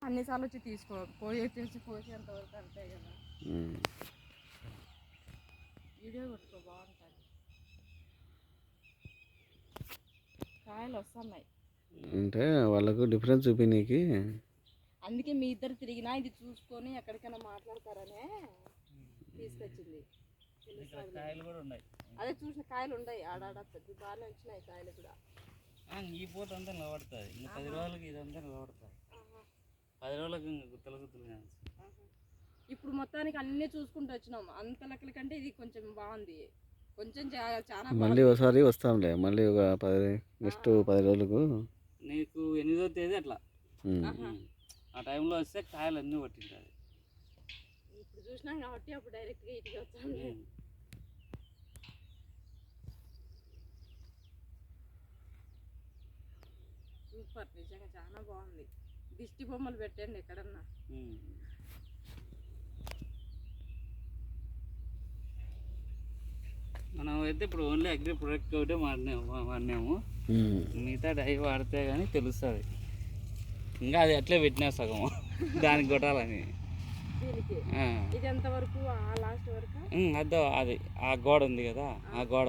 అన్నిసార్లు వచ్చి తీసుకో కోసేంత వరకు అంతే కదా. వీడియో కొట్టుకో బాగుంటుంది. కాయలు వస్తున్నాయి అంటే వాళ్ళకు డిఫరెన్స్ చూపినీకి. అందుకే మీ ఇద్దరు తిరిగినా ఇది చూసుకొని ఎక్కడికైనా మాట్లాడతారనే తీసుకొచ్చింది. అదే చూసిన కాయలు ఉన్నాయి ఆడాడ బాగానే వచ్చినాయి కాయలు కూడా. ఈ పూత అంతా నిలబడుతుంది. ఇంకా 10 రోజులకి ఇదంతా నిలబడుతుంది. 10 రోజులకి ఇంకా గుత్తలు గుత్తలు. ఇప్పుడు మొత్తానికి అన్నీ చూసుకుంటూ వచ్చినాం. అంత లెక్కల కంటే ఇది కొంచెం బాగుంది. కొంచెం చాలా మళ్ళీ ఒకసారి వస్తాంలే. మళ్ళీ ఒక 10 రోజులకు నీకు 8వ తేదీ అట్లా ఆ టైంలో వస్తే కాయలు అన్నీ పట్టింటుంది. ఇప్పుడు చూసినాం కాబట్టి అప్పుడు డైరెక్ట్గా ఇంటికి వచ్చాము. సూపర్, నిజంగా చాలా బాగుంది. దిష్టి బొమ్మలు పెట్టండి ఎక్కడన్నా. మనం అయితే ఇప్పుడు ఓన్లీ అగ్రి ప్రొడక్ట్ ఒకటే వాడినాము. మిగతా డై వాడితే కానీ తెలుస్తుంది. ఇంకా అది అట్లే పెట్టినా సగం దానికి కొట్టాలని. ఇది ఎంతవరకు లాస్ట్ వరకు అదో అది ఆ గోడ ఉంది కదా, ఆ గోడ